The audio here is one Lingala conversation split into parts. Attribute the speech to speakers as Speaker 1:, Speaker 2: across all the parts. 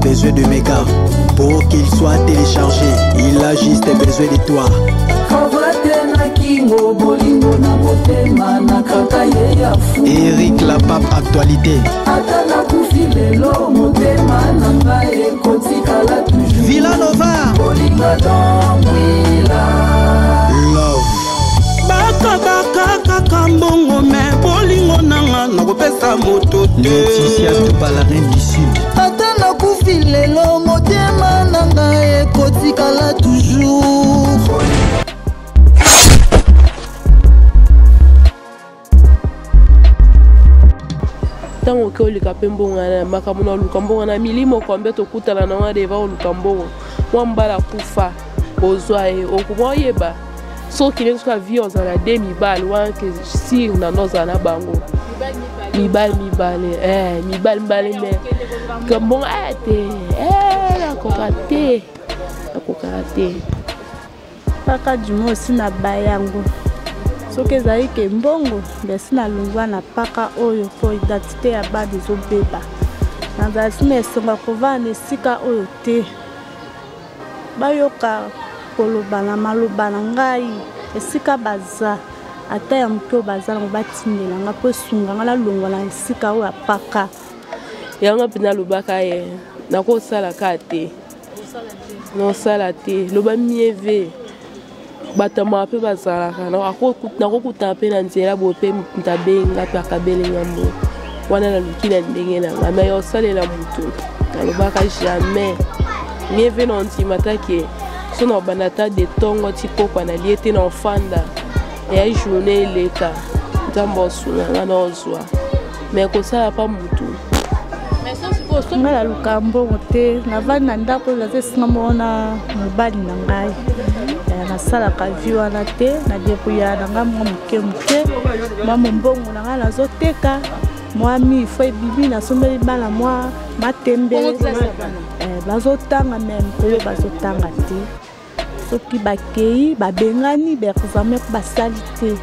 Speaker 1: besoin de méga. Pour qu'il soit téléchargé, il a juste besoin de toi. Eric la pape actualité. Villanova. Love.
Speaker 2: Baka kaka mbongo me bolingo nanga nakopesa moto te.
Speaker 1: Laetitia Touba la reine du sud.
Speaker 3: Ata nakufi lelo motema nanga ekotikala toujours.
Speaker 4: Tango ke olika pe mbongo na makambo na oluka mbongo na milimo kombe tokutana na wana deva oluka mbongo mwambala kufa ozwa ye okuma oyeba soki ne soka vie ozala de mibali wana ke sir na noza na bango mibali me ke mbongo ate nakoka te
Speaker 5: paka jumo osi na bayango soki ezali ke mbongo besi na longwa na paka oyo po identité ya bana ezobeba nazala sina esonga kovanda na esika oyo te bayoka koloba na maloba na ngai esika baza ata ya moke oyo baza nango batindela nga mpo esunga nga nalongwa na esika oyo ya paka
Speaker 4: yango mpe nalobaka ye nakosalaka te nosala te loba mieve batama pe bazalaka nakokutana mpe na nzela boye mpe ntabenga mpe akabelenga mbo wana naluki na ndenge nanga me yosalela motu nalobaka jamais mieve na ntima take so na obanda ta de tongo ti kokwa na lie te na ofanda eya journée eleka nzambe osunanga na ozwa me kosala pa motu
Speaker 5: nga naluka mbongo te navandi na ndako oyo naza esinga moko na mobali na ngai nasalaka vi wana te nadebrouya na nga mwa moke mwa mombongo na ngai nazoteka mwa mifo ebibi nasombeli bana mwa matembele bazotanga me mikolo bazotanga te soki bakei babengani baexame ko basali te.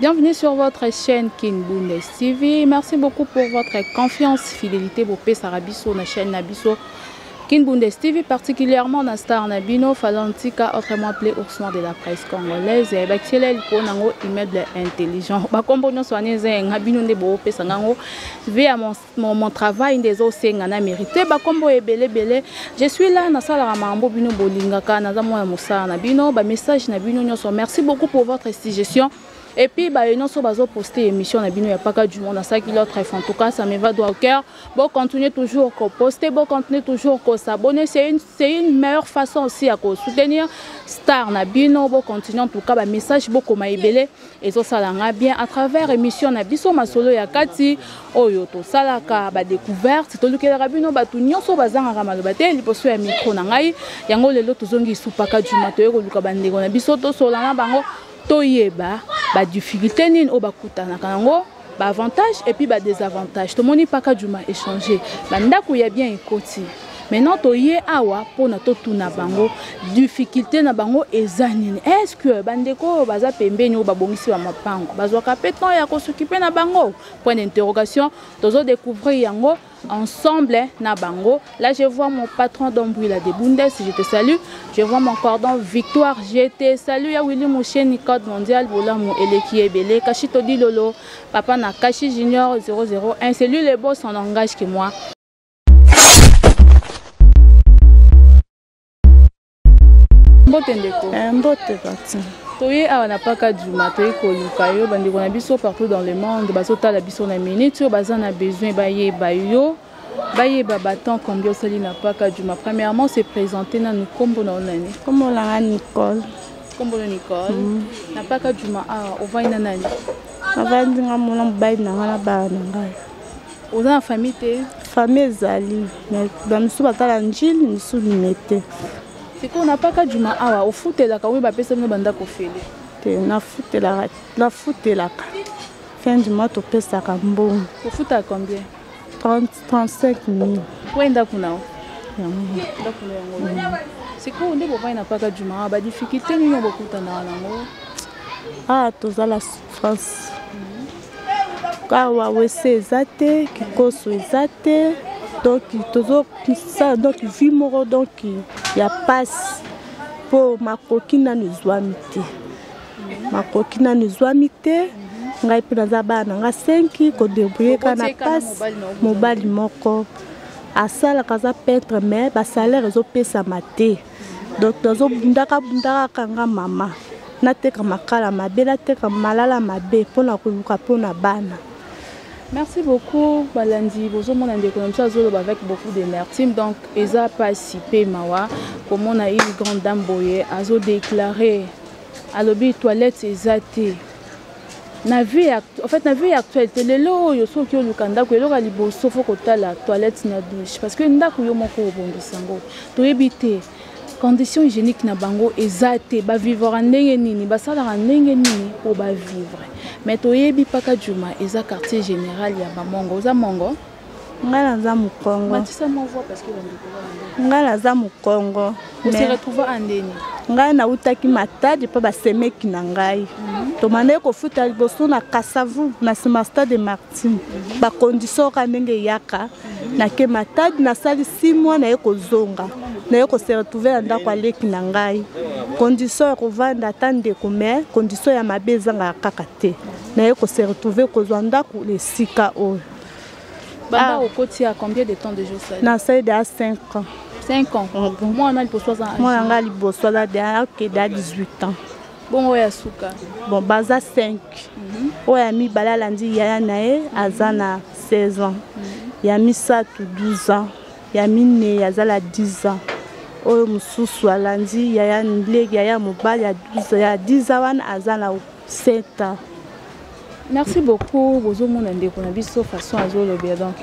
Speaker 6: Bienvenue sur votre chaîne King Bundes TV. Merci beaucoup pour votre confiance, fidélité pour Sarabiso, la chaîne Nabiso King Bundes TV, particulièrement dans Star Nabino, Falantika, autrement appelé Ours Noir de la presse congolaise. Et Bachelel Konango, immeuble intelligent. Bakombo soigné Nabino de Bo Pesangango, via mon travail des Océans mérité. Bakombo et belé. Je suis là, Nasala Ramambo Bino Bolingaka, Nazamo Moussa Nabino, message Nabino. Merci beaucoup pour votre suggestion. Et puis, nous avons posté l'émission na bino ya paka du monde à ça qui l'autre en tout cas ça me va droit au cœur. Bon, continuez toujours à poster, bon, continuez toujours à s'abonner. C'est une meilleure façon aussi à soutenir Star na bino. Bon, continuez en tout cas ba message beaucoup maibele et ça salanga bien à travers émission na biso masolo ya kati oyo to salaka ba découverte to lukela rabino ba tunyo so bazanga ramalo ba te liposo ya micro na ngai yango lelo tozongi supaka du mato yo luka bandeko na biso to solana bango toyeba ba difficulté nini o bakutana kanango ba avantage et puis ba désavantage to moni paka juma échanger ba ndako ya bien ekoti maintenant toye awa pona to tuna bango difficulté na bango ezanini est-ce que bandeko baza pembeni o babongisi ba mapango bazwaka peton ya kosukipe na bango point d'interrogation tozo découvrir yango ensemble na bango. Là je vois mon patron d'Ombrila de Bundes, je te salue. Je vois mon cordon Victoire, je te salue. Ya Willy Moucheni code mondial bola mon eleki ebele Kashito Dilolo papa na Kashi Junior 001. C'est lui le boss en langage que moi.
Speaker 5: Mbote parti.
Speaker 6: Toye awana paka djuma toye koluka yo bandeko na biso partout dans le monde bazota la biso na minute yo bazana besoin baye batant combien osali na paka djuma. Premièrement c'est présenter na nous kombo na onani
Speaker 5: kombo la Nicole
Speaker 6: na paka djuma on va ina nani
Speaker 5: avandi nga mona mobali na nga na bana ngai
Speaker 6: oza na famille te
Speaker 5: famille ezali mais bamisu batala njili misu limete.
Speaker 6: C'est qu'on n'a pas qu'à du mal au foot et la caoui va passer nos bandes à coffrer.
Speaker 5: Na foot et la fin du mois tu pèses à Cambo.
Speaker 6: Au foot à combien?
Speaker 5: 35 000.
Speaker 6: Oui, d'accord. C'est qu'on ne peut pas n'a pas qu'à du mal. Bah difficulté nous beaucoup dans la
Speaker 5: ah tous à la souffrance. awa wese eza te kikoso eza te donc tozosala donc vi moko donc ya pasi mpo makoki nanu ezwami te makoki nanu ezwami te ngai mpe naza bana nga 5 kodebrouye ka na pasi mobali moko asalaka aza peintre mais basalaire ezopesama te donc tozobundaka kanga mama nateka makala mabe nateka malala mabe mpona koluka mpona bana.
Speaker 6: Merci beaucoup Balandi bozo mon ande comme ça zolo avec beaucoup d'énergie donc eza pas si pe mawa comme on a eu une grande dame boye azo déclaré à l'objet toilette ezate na vie en fait na vie actualité lelo yo so ki olukanda ko eloka liboso fo kotala toilette na douche parce que ndako yo moko obongisango to ebité conditions hygiéniques na bango ezate ba vivre ndenge nini basala ndenge nini pour ba vivre mais to yebi paka Juma eza quartier général ya ba mongo za mongo
Speaker 5: ngala za mukongo
Speaker 6: matisa mo voix parce que on
Speaker 5: ngala za mukongo
Speaker 6: on se retrouve à ndeni
Speaker 5: ngai na utaki matadi pa basemeki na ngai to mane ko futa liboso na Kasavu na semester de Martin ba condition ka ndenge yaka na ke matadi na sali 6 mois na eko zonga na eko se retrouver ndako aleki na ngai condition ya kovanda tande kome condition ya mabeza nga kaka te na eko se retrouver kozwa ndako le sika o
Speaker 6: baba au côté à combien de temps de jour ça
Speaker 5: na ça de 5 ans
Speaker 6: 5 ans moi on a liboso ça
Speaker 5: moi on a liboso là de 18 ans
Speaker 6: bon oya suka
Speaker 5: bon baza 5 oya mi balala ndi yaya nae azana 16 ans ya misatu 12 ans ya mine yazala 10 ans oyo mususu alandi yaya ndlegi yaya mobali ya 12 ya 10 ans wana azana 7 ans.
Speaker 6: Merci beaucoup bozo mon ndeko na biso façon azolobia donc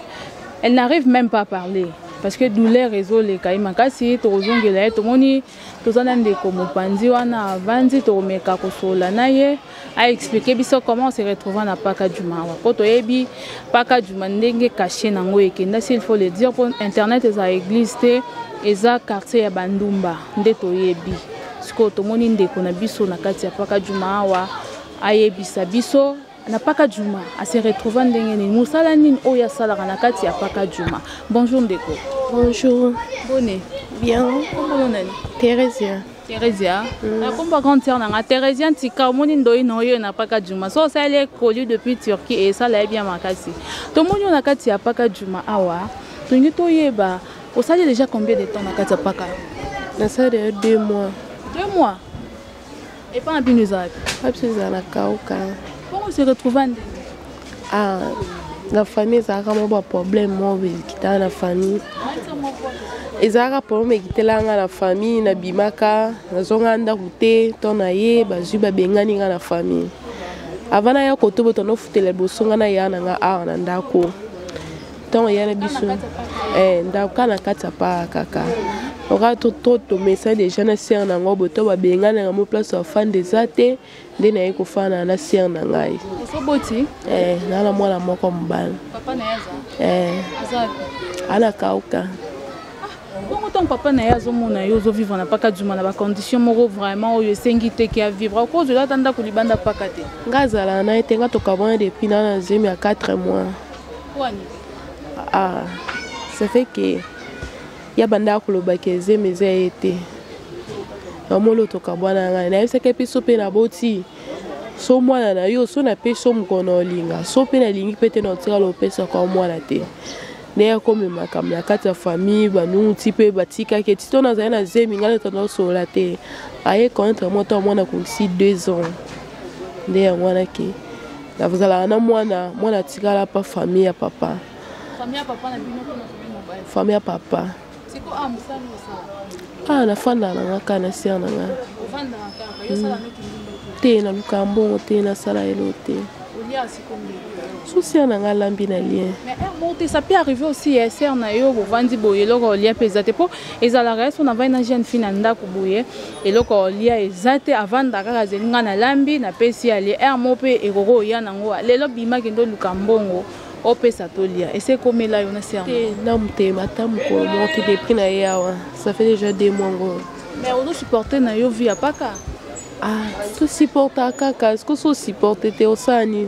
Speaker 6: elle n'arrive même pas à parler parce que douleur réseau les kaima kasi to zongela to moni to zana ndeko mopanzi wana avandi to meka kosola naye a expliquer biso comment se retrouver na paka Juma wa poto yebi paka Juma ndenge caché nango ekenda s'il faut le dire pour internet eza église te eza quartier ya Bandumba ndeto yebi siko to moni ndeko na biso na kati ya paka Juma wa ayebisa biso na paka Juma a se retrouver ndenge ni musala nini oya sala na kati ya paka Juma. Bonjour ndeko.
Speaker 4: Bonjour.
Speaker 6: Bonne.
Speaker 4: Bien.
Speaker 6: Comment on est?
Speaker 4: Thérèsia.
Speaker 6: Thérèsia. Na komba grande sœur na Thérèsia tika moni ndoi no yo na paka Juma. So ça elle est connue depuis Turquie et ça l'a bien makasi. To moni na kati ya paka Juma awa. To ngi to yeba. O sali déjà combien de temps na kati ya paka?
Speaker 4: Na ça de 2 mois.
Speaker 6: 2 mois. Et pas un peu nous a.
Speaker 4: Pas besoin na kauka.
Speaker 6: Comment se retrouver?
Speaker 4: Ah, la famille ça a un problème moi qui dans la famille. Ezaka problème qui là dans la famille na bimaka na zonga nda kuté tonaye bazu ba bengani na la famille. Avant na ya koto to no futele bosonga na ya na a na ndako. Ton ya na biso. Ndako na kata pa kaka. Ora to message des jeunes sœurs na ngo boto ba bengana na mo place of fan des até de na ko fana na sœur na ngai.
Speaker 6: So boti?
Speaker 4: Na la mwana moko mbala.
Speaker 6: Papa na yaza? Azabi.
Speaker 4: Ana kauka.
Speaker 6: Comment ton papa na yazo mona yo zo vivre na paka Juma na ba condition moko vraiment oyo sengi te ki a vivre à cause de la tanda ko libanda paka te.
Speaker 4: Ngazala na etenga to kabona depuis na zemi à 4 mois.
Speaker 6: Kwani?
Speaker 4: Ah, ça fait que ya banda kuloba keze meze ete amolo to kabwana nga na yese ke piso pe na boti so mwana na yo so na pe so mkono linga so pe na lingi pete na tira lo pesa kwa mwana te ne ya komi makam ya kata famille banu tipe batika ke tito na zana zemi ngala to no so la te aye contre moto mwana ko 2 ans ne ya mwana ke na vuzala na mwana tikala pa famille ya papa famille ya papa.
Speaker 6: Siko amusani osala.
Speaker 4: Na fanda na ngaka na sœur na nga.
Speaker 6: Ofanda ngaka yo sala noki ndimbo.
Speaker 4: Te na lukambo te na sala elote.
Speaker 6: Olia sikombi.
Speaker 4: Souci na nga lambi na lien.
Speaker 6: Mais monter ça peut arriver aussi sœur na yo bovandi boye loko olia pesate po ezala reste on a une jeune fille na ndako boye eloko olia ezate avanda kaka zelinga na lambi na pesi ali mope ekoko ya nango lelo bima kendo lukambongo. Opesa tolia et c'est comme là on a servi
Speaker 4: non te matam ko monter des prix na yawa ça fait déjà 2 mois
Speaker 6: mais on doit supporter na yo vie à paka
Speaker 4: tout supporter kaka est-ce que so supporter te osani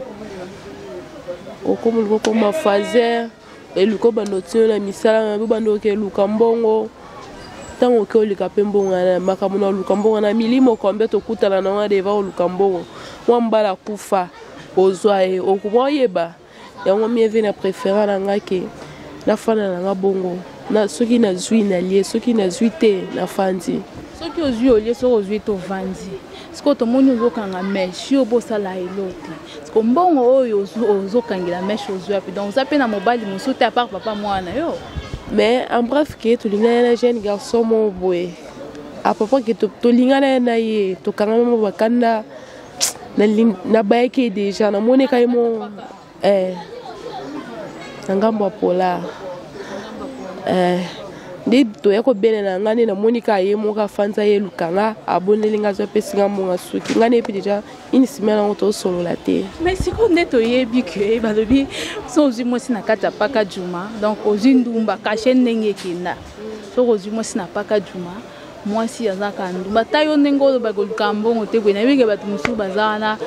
Speaker 4: okomo comme fazer eluko banotio na misala na bando ke luka mbongo tango ke olika pembongo na makambo na luka mbongo na milimo kombe to kutana na deva luka mbongo mwambala kufa ozwae okuboyeba yango mieve na préférant na ngake na fana na ngabongo na soki na zui na lie soki na zui te na fandi
Speaker 6: soki ozui olie soki ozui to vandi siko tomoni ozokanga meshi obosala elote siko mbongo oyo ozokangela meshi ozwi api donc oza pe na mobali mosusu te apart papa mwana yo
Speaker 4: mais en bref ke tolingana na jeune garçon mo boye a papa ke tolingana na ye tokanga mo bakanda na bayeke déjà namoni kai mo ngambo pola ndi toya ko bene na ngani na monika ye mo ka fanza ye lukanga aboneli ngazo pesinga mo ngasuki ngani epi déjà une semaine on to solo la te
Speaker 6: mais siko ndeto yebi ke balobi so ozwi mwasi na kata paka juma donc ozwi ndumba kashe ndenge kinda so ozwi mwasi na paka juma mwasi azaka ndumba tayo ndenge oloba koluka mbongo te kwe na bike bato mosusu bazana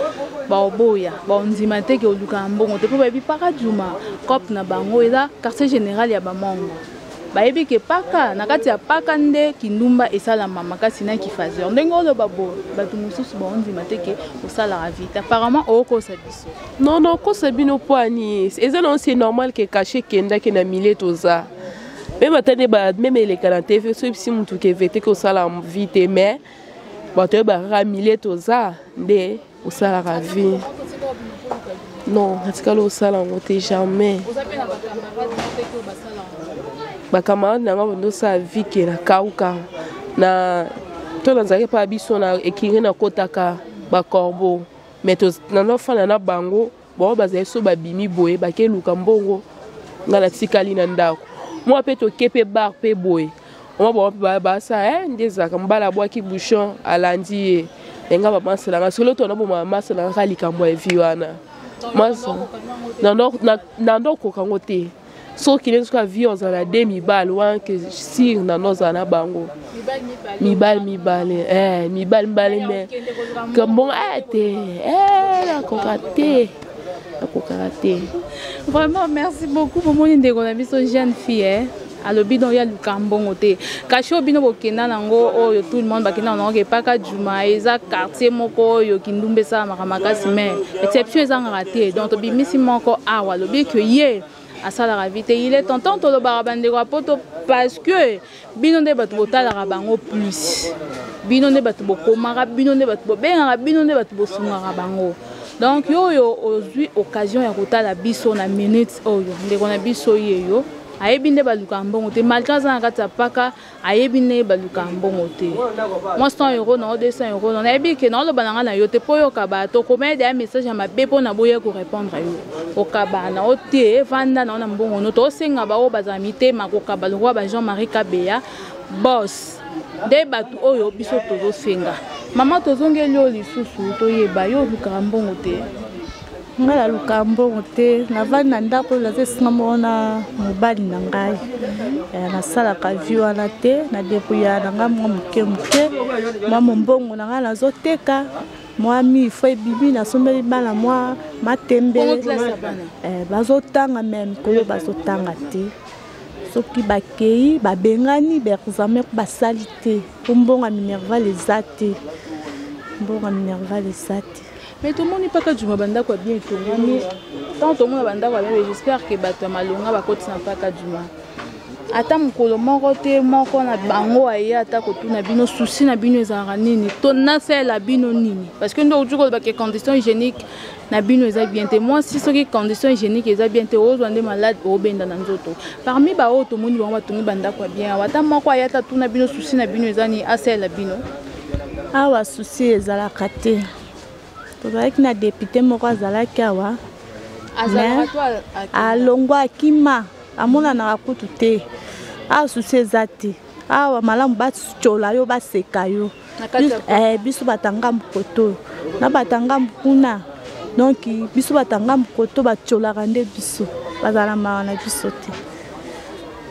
Speaker 6: baoboya baonzima te ke oluka mbongo te po bayebi paka juma cop na bango eza quartier général ya bamongo bayebi ke paka na kati ya paka nde kindumba esalama makasi na kifazeur ndenge oloba bo bato mosusu baonzima te ke osalaka vite apparemment okosa biso
Speaker 4: non kosa bino poani eza non c'est normal ke caché kenda ke na milieu toza même atane ba même eleka na TV so si mutu ke vete ko sala vite mais bato ba ra milieu toza nde osalaka vie non atikala osala ngo te jamais bacamarade nanga bondosa vie ke na kauka na to nanzaki pa biso na ekiri na kotaka bakorbo mais to nanofana na bango bo bazali so babimi boye bakeluka mbongo ngala tikali na ndako moi pe to kepe bar pe boye moi bo ba sa ndezaka mbala bwaki bouchon alandi enga ba masala nga solo to na bo masala nga likambo eviwana masa na ndoko kango te so ki nenzuka vie ozala de mibal wan ke sir na nozana bango mibal mais comme te la kokate
Speaker 6: vraiment merci beaucoup pour mon ndeko na biso jeune fille alobi donc ya lukambongo te kasho bino bokenda nango oyo tout le monde bakenda nango ke paka juma eza quartier moko oyo kindumba esa makamasi mais exception eza ngaka te donc tobimisi moko awa alobi ke ye asalaka vite il est tentant tolobaka bandeko ya poto parce que bino nde bato botalaka bango plus bino nde bato bokomaka bino nde bato bobengaka bino nde bato bosungaka bango donc yoyo ozwi occasion ya kotala biso na minute oyo ndeko na biso yeyo ayebi nde baluka mbongo te malgré aza na kati ya paka ayebi nde baluka mbongo te moi 100 € na 200 € na yebi ke na oloba na nga na yo te po yoka bato komene deya message ya mabe mpo na boye korépondre yo okaba na o te vanda na ona mbongo no tosenga bao bazala mitema kokaba lokwa ba Jean-Marie Kabeya boss nde bato oyo biso tozosenga mama tozongeli yo lisusu toyeba yo olukaka mbongo te
Speaker 5: nga naluka mbongo te navandi na ndako oyo nazesinga moko na mobali na ngai nasalaka vi wana te nadebuya na ngai mwa moke mwa mombongo na ngai nazoteka mwa mifo ebibi nasombeli bana mwa matembele bazotanga meme koyo bazotanga te soki bakei babengani baexamen basali te po mbongo ya minerval eza te
Speaker 6: mais tout le monde n'est pas qu'à Juma banda quoi bien tourné tant tout le monde banda quoi bien j'espère que bato malonga bakoti na pas qu'à Juma ata mukolo moko te moko na bango aya ata kotuna bino souci na bino ezanga nini to na sela bino nini parce que ndo ujuko ba que conditions hygiéniques na bino eza bien te moi si soki conditions hygiéniques eza bien te ozo ande malade obenda na nzoto parmi ba oto moni bango batungi banda quoi bien ata moko aya ata tuna bino souci na bino ezani asela bino
Speaker 5: awa souci ezalaka te tozalaki na député moko azalaki awa alongwa akima amonanaka kutu te awa susi eza te awa malamu batyola yo baseka yo biso batanga mokoto na batanga mokuna donc biso batanga mokoto batyolaka nde biso bazala mawa na biso te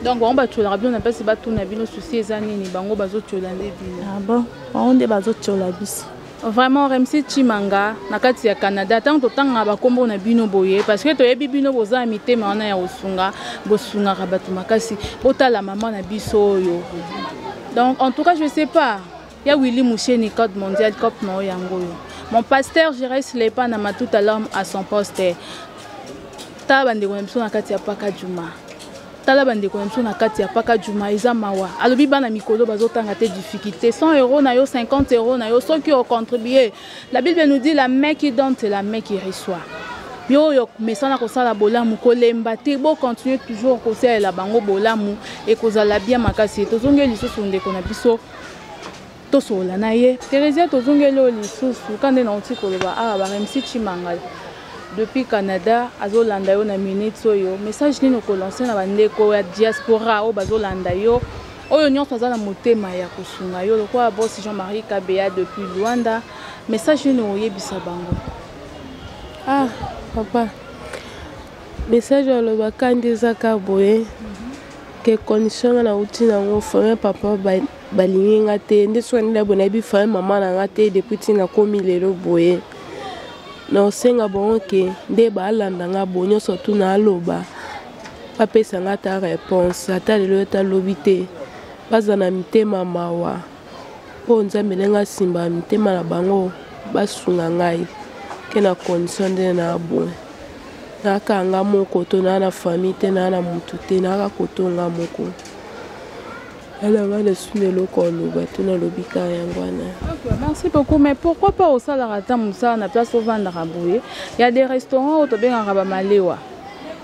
Speaker 6: donc bango batyolaka bino na mpasi batuna bino susi eza nini bango bazotyola nde bino
Speaker 5: bon bango nde bazotyola biso
Speaker 6: Vraiment Remsi Chimanga na kati ya Canada tant totanga ba kombo na bino boye parce que toyebi bino boza amité mais on a ya osunga bosunga rabatu makasi otala maman na biso yo. Donc en tout cas je sais pas ya Willy Moucheni code mondial cop no yango yo. Mon pasteur je reste les pas na tout à l'homme à son poste. Ta bande ko na kati ya paka juma. Tala bande ko na kati ya paka juma eza mawa alobi bana mikolo bazotanga te difficulté 100 € na yo 50 € na yo ceux qui ont contribué. La Bible nous dit la main qui donne c'est la main qui reçoit. Yo yo mesana ko sala bolamu ko lemba te bo continuer toujours ko sala bango bolamu et ko zala bien makasi to zongeli so sonde ko na biso to sola na ye Teresa to zongeli lisusu kande na oti ko loba ba Remsi Chimanga depuis Canada azolanda yo na minute soyo message nino ko lancer na bandeko ya diaspora o bazolanda yo oyo nyonso azala motema ya kosunga yo lokwa boss Jean-Marie Kabea depuis Luanda message nino oyebisa bango.
Speaker 4: Papa message lo bakandi zaka boye ke condition na uti na ngo femme papa balinga te ndeso nda bona bi femme maman na ngate depuis tinga komi lelo boye na osenga bon ke nde balanda nga bonyo surtout na aloba papesa nga ta réponse ata lelo ta lobite baza na mitema mawa po nzambe nga simba mitema na bango basunga ngai ke na condition de na bon na kanga moko to na famille te na mutu te na koto nga moko alors on a su le colo batuna lobika yangwana.
Speaker 6: Merci beaucoup mais pourquoi pas au salarata musa na place au vendra boye il y a des restaurants au tobenga ba malewa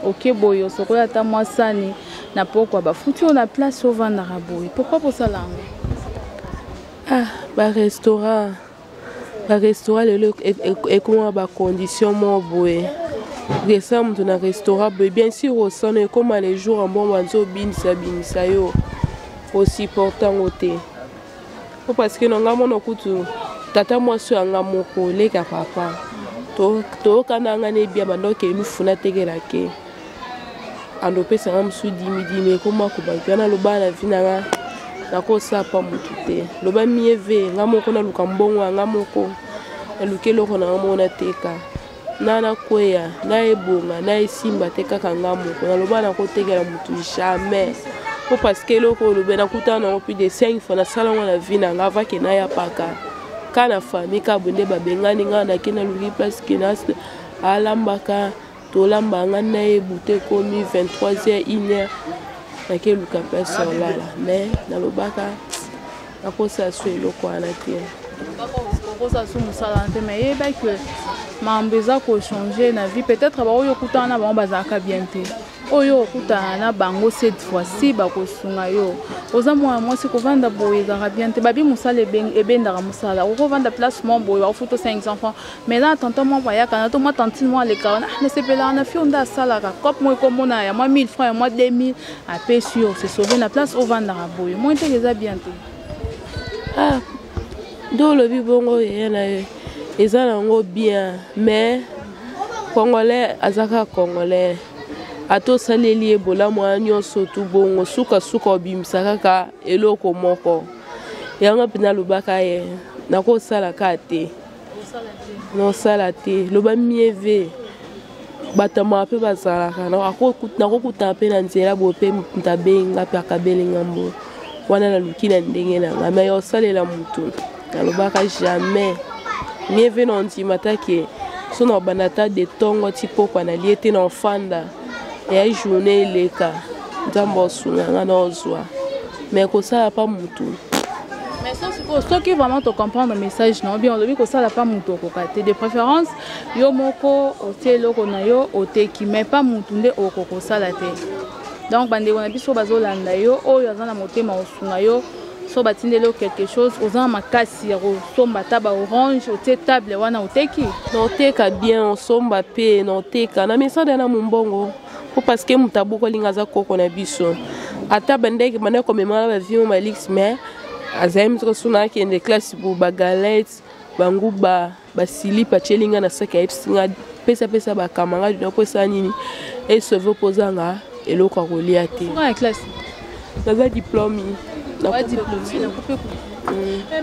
Speaker 6: OK boyo sokola ta mwasani na pourquoi ba futu on a place au vendra boye pourquoi pour ça là
Speaker 4: ba restaurant le et comment ba condition mo boye descendre dans un restaurant bien sûr au son comme les jours en bon wanzo binisa yo aussi portant côté parce que non ngamo kutu tata moi so anga moko leka papa to kana ngane bia bando ke lu funa tegela ke ando pesa ngam su dimi koma ko ba kana lo bana vinanga na ko sapa mutute lo ba mieve ngamo ko na lukambongo ngamo ko lukelo ko na mona teka nana kweya na ebonga na esimba teka kangamo ko na lo bana ko tegela mutu jamais. Parce que le ben akuta na plus de 5 fois na salon na vie na ngava ke na ya paka kana famille ka bonde babengani nga na kena luki place ke na alambaka to lambanga na ebute komi 23h 1h na ke luka place là mais na lobaka na ko sa so eloko ana te
Speaker 6: ko sa so musala te mais ba que mambeza ko changer na vie peut-être ba oyo kutana ba bazaka bien te oyo okuta na bango cette fois-ci bakosunga yo oza mwa mwasi kovanda boye ezaka bien te babi mosala ebendaka mosala okovanda place mo boye bakofuta 500 francs mais là tonton mo bayaka na to mwa tantine mo aleka nasepelaka na fio nde asalaka cope mo ekomona ya mwa 1000 francs ya mwa 2000 apesi yo se sauve na place ovandaka boye moi te eza bien te
Speaker 4: ndo olobi bongo yena yo eza nango bien mais congolais azaka congolais ato saleli ebola mwa nyonso tu bongo suka obimisa kaka eloko moko yanga pina lobaka ye nakosala ka te nosala te loba mieve batama pe bazalaka nakokuta mpe na nzela bo mpe ntabenga mpe akabelenga mbo wana naluki na ndenge nanga me yosalela mutu nalobaka jamais mieve na ondima take so na obanda ta de tongo ti pokwa na lie te na ofanda ya journée leka nzambo osunga nga na ozwa mais kosala pa mutu.
Speaker 6: Mais ça suppose toi qui vraiment te comprendre le message non bien on lobi kosala pa mutu okokate de préférence yo moko oteloko na yo oteki mais pas mutu nde okokosala te donc bandeko na biso bazolanda yo oyo azana motema osunga yo so batindelo quelque chose ozana makasi ya kosomba taba orange otie table wana oteki
Speaker 4: noteka bien osomba pe noteka na mesada na mumbongo parce que mutabuko lingaza koko na biso ata bandeke bana komemala ba vie malix mais azem tro suna ki ende classe bu bagalette banguba basili pachelinga na saka ipsinga pesa ba kamanga do pesa nini et se veut posanga eloko kolia te
Speaker 6: ouais classe
Speaker 4: naza diplôme
Speaker 6: pas diplômé, n'a coupé coup.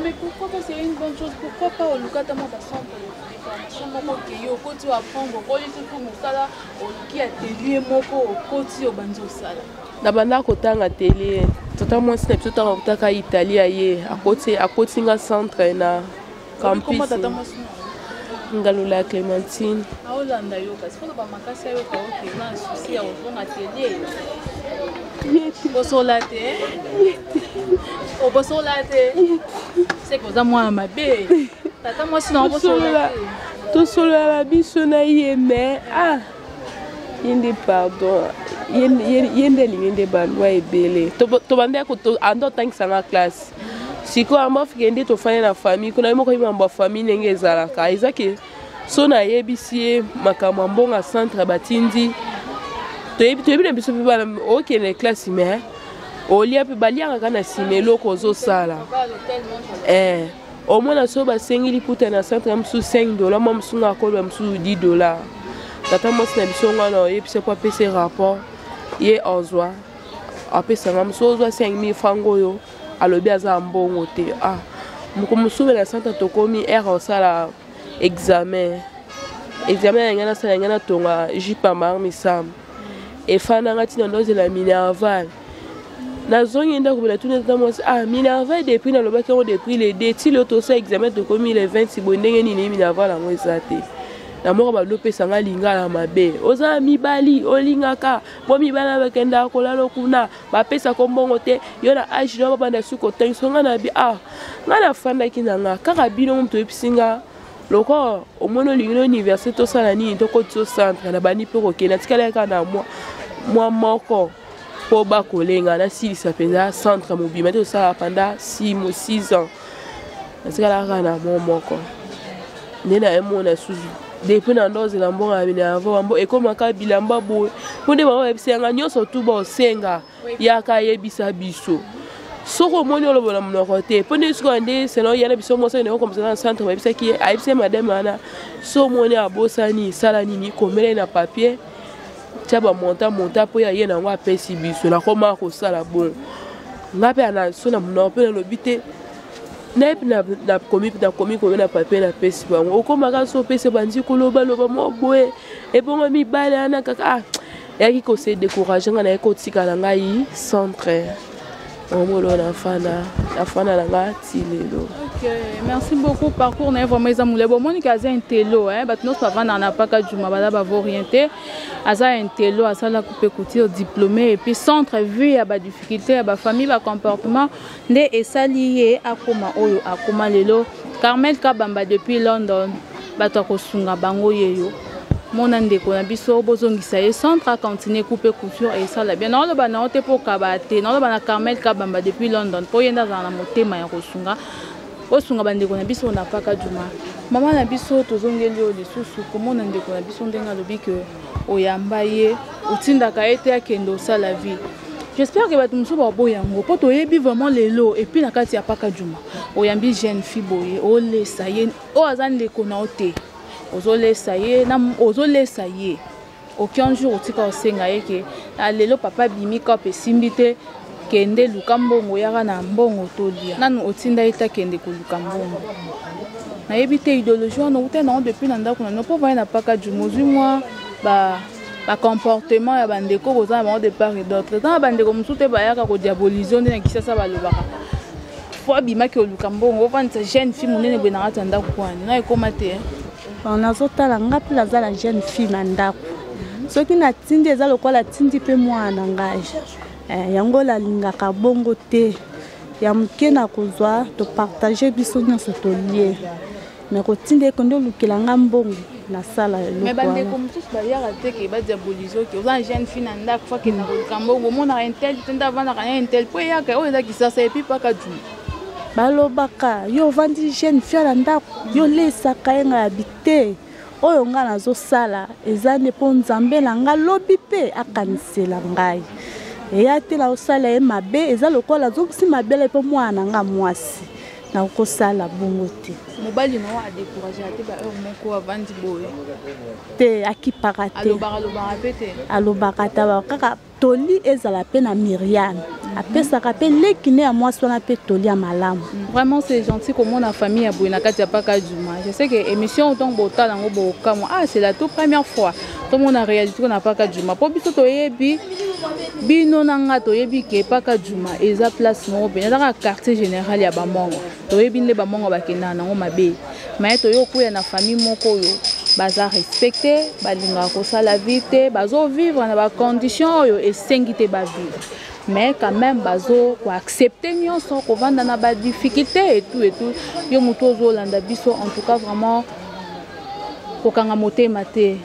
Speaker 6: Mais pourquoi pas c'est une bonne chose? Pourquoi pas au Lucas tellement de centre de formation moko qui au côté apprendre au lycée pour musala au qui atelier moko au côté au banjo sala.
Speaker 4: Na banda kotanga télé tata moi c'est plutôt en taka Italie aye à côté nga centre na campus.
Speaker 6: Comment tata moi
Speaker 4: Ngalola Clémentine.
Speaker 6: Ah Hollanda yo parce que ba makasi yo ka OK na souci ya au atelier. Bosolate. O bosolate. C'est que ça moi ma bé. Tata moi sinon bosolate.
Speaker 4: Tout solo la biso na yeme ah. Yende pardon. Yende lingende bandwa ebele. To bande ko to ando tank sanga classe. Siko amba fikende to fanya na famille kuna imoko imamba famille nenge ezalaka ezaki so na yebisi makambo mbonga centre batindi toyebi na biso pe bana OK na classe mais olia pe balianga kana simelo ko zo sala au moins na so ba sengili puta na centre msu $5 mom sunga ko msu $10 tata mo sina biso ngana yebisi pa PC rapport ye ozwa apesa ngamso ozwa 5000 francs yo alobi aza mbongo te ah mukomusume na centre tokomi osala examen ngana sala ngana tonga jipa marmisam e fana ngati na ndoze la Minerval na zongi ndako bela tuna tamo ah Minerval depuis na lobaki on depuis les déti le to sa examen tokomi le 20 bondenge ni Minerval ngo ezate na moko ba lopesa nga lingala mabe oza mibali olingaka bo mibala bakenda kolalo kuna ba pesa ko mbongo te yo na age no banda suko tensionga na bi ah ngana fanda kinanga kaka bino mto episinga loko omono lingino université to sala ni to ko to centre na bani pe ko kena tikala ka na moi moko po ba kolenga na silisa penza centre mobima to sala pendant 6 ans na tikala ka na moko nena emona suzu depuis na ndoze la mbonga bina avo mbo ekoma ka bilamba bo monde ba ebisenga nyoso tu ba osenga yaka yebisa biso soko moni olobo na mnoko te pone suko ande seno yana biso mo sene ko msana centre ba ebisa ki aibise madame ana so moni abosani sala nini komele na papier taba monta po ya yena ngwa pesi biso la koma ko sala bon ngape ana so na mnoko pe lobite na komi ko na papier na pesi bango okoma ka so pesi banzi koloba loba mo boye e bongo mi bale ana kaka yaki ko se décourager ngana ko tikala ngai centre omolo na fana nga tilelo.
Speaker 6: OK, merci beaucoup parcours na vraiment ezamule bo Monica aza intelo batno savana na paka juma bala ba orienté aza intelo asala couper couture diplômé et puis centre vu ya ba difficulté ya ba famille ba comportement nde esalié akoma oyo akoma lelo Carmel Kabamba depuis London bato kosunga bango yeyo mona ndeko na biso bozongisa ye centre a continuer couper couture et ça la bien non le bana ote pour kabate non le bana Carmel Kabamba depuis London po yenda za na motema ya kosunga osunga bandeko na biso na paka juma mama na biso tozongeli o lisusu komona ndeko na biso ndenga lobi que oyamba ye otindaka ete akendo ça la vie. J'espère que bato muso ba boyango po to yebi vraiment lelo et puis na kati ya paka juma oyambi jeune fille boye o lesa ye o azande ko na ote ozolesa ye na ozolesa ye aucun jour otika osenga yeke lelo papa bimi ka pesimbi te kende luka mbongo yaka na mbongo tolia nanu otinda ita kende ko luka mbongo na yebite idéologie wana utena depuis na ndako na po va na paka jumozui moi ba comportement ya bandeko koza ba de part et d'autre tant bandeko musute ba yaka ko diaboliser ndena kisasa balobaka fo bima ke luka mbongo vanta jeune fille munene bwe na kata ndako kwani na ekoma te
Speaker 5: nazotala nga mpe naza la jeune fille na ndako soki natindi eza lokola tindi mpe mwana ngai yango nalingaka bongo te ya moke na kozwa topartage biso nyonso tolie me kotinda ekondi olukela nga mbongo nasala eloko
Speaker 6: bandeko mosusu bayaka te ke badiabolize oke oza jeune fille na ndako fake na koluka mbongo omonaka intel te nde avandaka na intel mpo eyaka oyo eza kisasa epi mpaka duma
Speaker 5: balobaka yo ovandi jeune fille na ndako yo lesaka ye nga yabi te oyo nga nazosala eza nde mpo nzambe na nga lobi mpe akanisela ngai eya te naosala ye mabe eza lokola azokisi mabele mpo mwana nga mwasi nakosala bongo te
Speaker 6: mobali no adécouragé ate ba heure moko avandi boye
Speaker 5: te akipaka te
Speaker 6: alobaka pe te
Speaker 5: alobaka te kaka toli ezala pe na Myriam apesaka pe lekine ya mwasi wana pe toli ya malamu.
Speaker 6: Vraiment c'est gentil comment la famille a bouina kati ya paka Juma. Je sais que émission autant bota nango bokamwa c'est la toute première fois tout le monde a réalisé qu'on a paka Juma po biso toyebi bino nanga toyebi ke paka Juma eza place mo be na quartier général ya bamongo toyebi le bamongo bakena nango mabe mais toyo kuya na famille moko yo baza respecté balinga ko sala vite bazo vivre na ba conditions yo esengite ba vivre mais quand même bazo ko accepter nyonso ko vanda na ba difficulté et tout yo muto zo landa biso en tout cas vraiment ko kanga motema te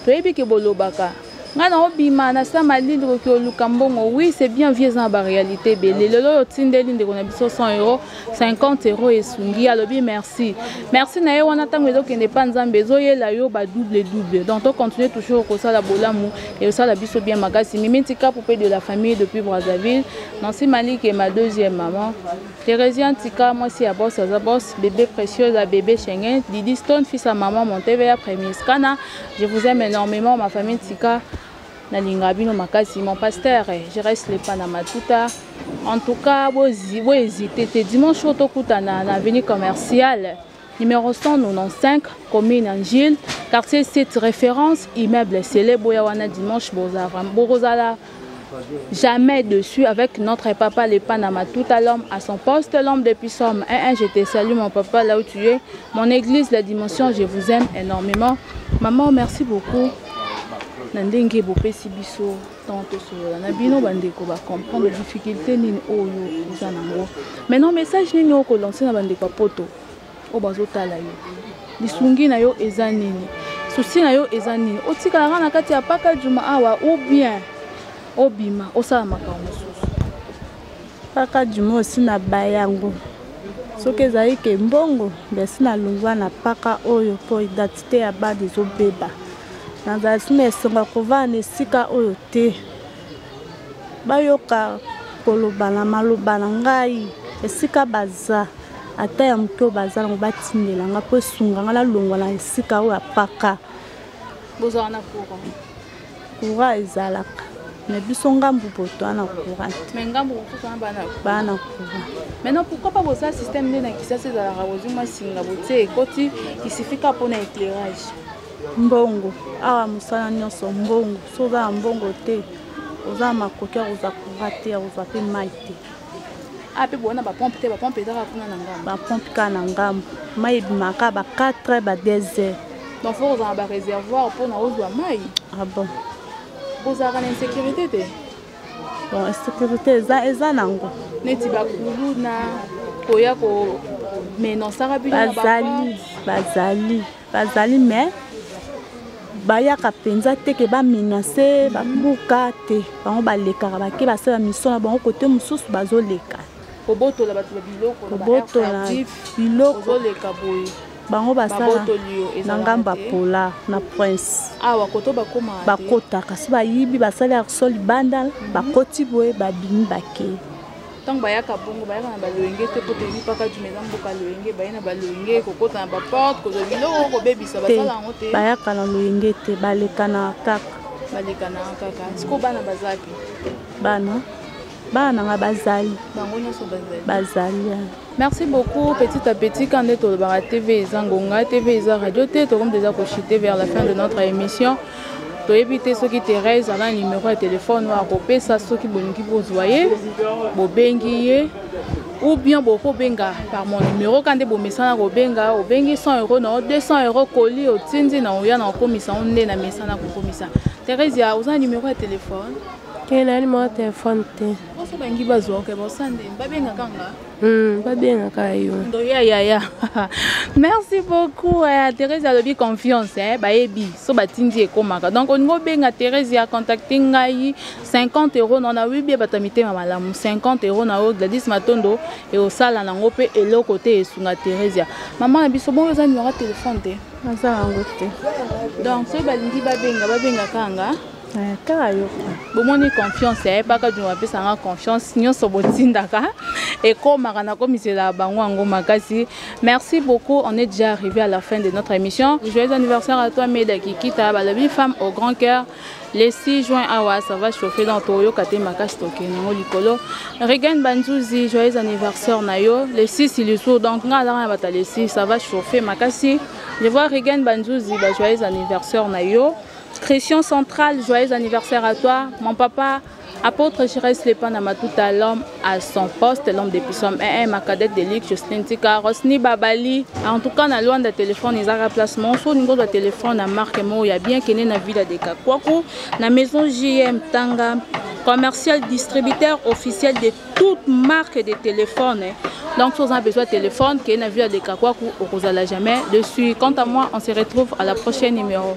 Speaker 6: toyebi ke bolobaka ngana obima na sa malinde ko luka mbongo oui c'est bien vieux en réalité belé lelo tindeli ndeko na biso 100 €, 50 € esungi alobi merci na yo wana tango ezo kende pa nzambe ezo yela yo ba double donc on continue toujours ko sala bolamu et ça la biso bien makasi mimitika poupée de la famille depuis Brazzaville Nancy Malik est ma deuxième maman Thérésien Tika moi c'est à boss bébé précieux la bébé Schengen Didi Stone fils à maman mon TV après Miss Kana je vous aime énormément ma famille Tika Nalingabino makasi mon pasteur je reste les Panamatuta en tout cas vous hésitez dimanche otokutana na avenue commerciale numéro 195 commune Angile quartier 7 référence immeuble Sele Boyawana dimanche Bozala jamais dessus avec notre papa les Panamatuta l'homme à son poste l'homme depuis Somme 1 je te salue mon papa là où tu es mon église la dimension je vous aime énormément maman merci beaucoup Nandenge bopesi biso tanto solo na bino bandeko ba comprendre les difficultés nini oyo uzanango maintenant message nini oko lancer na bandeko poto o bazotala yo lisungi na yo eza nini souci na yo eza nini otikala na kati ya paka Juma awa ou bien obima osala makambo mosusu
Speaker 5: paka Juma aussi na bayango soki ezali ke mbongo besi na lungwa na paka oyo po identité ya bade ezobeba nazasime esonga kovana esika oyo te bayoka koloba na maloba na ngai esika baza ata ya moke baza nango batindela nga mpo esunga nga nalongwa na esika oyo apaka
Speaker 6: bozala na
Speaker 5: courant ezalaka me biso ngambu boto ana courant
Speaker 6: mais ngambu mosusu wana
Speaker 5: bana courant
Speaker 6: maintenant pourquoi pas boza système nde na kisasa ezalaka bozima singa botie ekoti isifika mpona éclairage
Speaker 5: mbongo awa musala nyonso mbongo soza mbongo te oza makoki oza kurate oza pe mai te
Speaker 6: ape bona ba pompe te ba pompe ezaka kuna na ngambo
Speaker 5: ba pompe ka na ngambo mai bimaka ba 4 ba 2 heures
Speaker 6: donc faut oza ba réservoir pona ozwa mai
Speaker 5: ah bon
Speaker 6: bozaka na insécurité te
Speaker 5: bon insécurité eza nango
Speaker 6: neti bakulu na koya ko menosaka bino na bazali mais bayaka penza te ke ba menacer ba buka te bango balekaka bake basala mission na bango kote mosusu bazoleka kobotola bato biloko
Speaker 5: kobotola biloko
Speaker 6: ozoleka boye
Speaker 5: bango basala na ngamba pola na prince
Speaker 6: awa koto bakoma
Speaker 5: bakotaka si bayibi basala arso libanda bakoti boye babimi bake
Speaker 6: tant bayaka bongo bayaka na balwenge te po tebi paka Juma mboka lwenge bayena balwenge kokota na ba porte ko biloko ko bebisa basala ngo te
Speaker 5: bayaka na lwenge te baleka na kaka
Speaker 6: siko bana bazapi
Speaker 5: bana nga bazali
Speaker 6: bango nyonso
Speaker 5: bazali
Speaker 6: merci beaucoup petit à petit quand on est au TV Zangonga TV Radio T comme déjà cochité vers la fin de notre émission to éviter ceux qui Thérèse a un numéro de téléphone à couper ça ceux qui boniki vous voyez bo bengi ou bien bo benga par mon numéro quand de bo messana ko benga o bengi 100 € non 200 € colis au tindi na oya na komisa on na messana ko komisa Thérèse a un numéro de téléphone
Speaker 4: quel est mon téléphone te
Speaker 6: oso bengi bazo ke bo sande ba benga kanga
Speaker 4: ba benga kayo
Speaker 6: ndo ya merci beaucoup Thérèse a le confiance baebi so batindi ekomaka donc on ngo benga Thérèse a contacté ngai 50 € non na wibi batamite malamu 50 € na o Gladys Matondo et au sala na ngope eloko te esunga Thérèse maman na biso bon za numéro téléphone te
Speaker 5: naza ngote
Speaker 6: donc so balingi babenga kanga
Speaker 5: karayo
Speaker 6: bomoni confiance paka Juma pesa nga confiance nyonso botindaka et comme na komisela bango ngo makasi merci beaucoup on est déjà arrivé à la fin de notre émission joyeux anniversaire à toi Meda Kikita balabi femme au grand cœur Les 6 juin, ça va chauffer dans Toyo, Kate Makash Toke, Likolo. Regan Banjouzi, joyeux anniversaire Nayo. Les 6, il est sourd, donc les 6, ça va chauffer Makasi. Je vois Regan Banjouzi, joyeux anniversaire Nayo. Christian Central, joyeux anniversaire à toi. Mon papa, apôtre Chirès Lepan Amatouta, l'homme à son poste, l'homme des puissants, ma cadette de Ligue, Jocelyne Tika, Rosni Babali. En tout cas, on a loin de téléphone, ils ont placement. Sur le de téléphone, la marque il y a bien qu'il y a une ville de Kakwaku, la maison JM Tanga, commercial distributeur officiel de toutes marques de téléphone. Donc, si vous avez besoin de téléphone, qu'il y a une ville de Kakwaku, on ne jamais dessus. Quant à moi, on se retrouve à la prochaine numéro.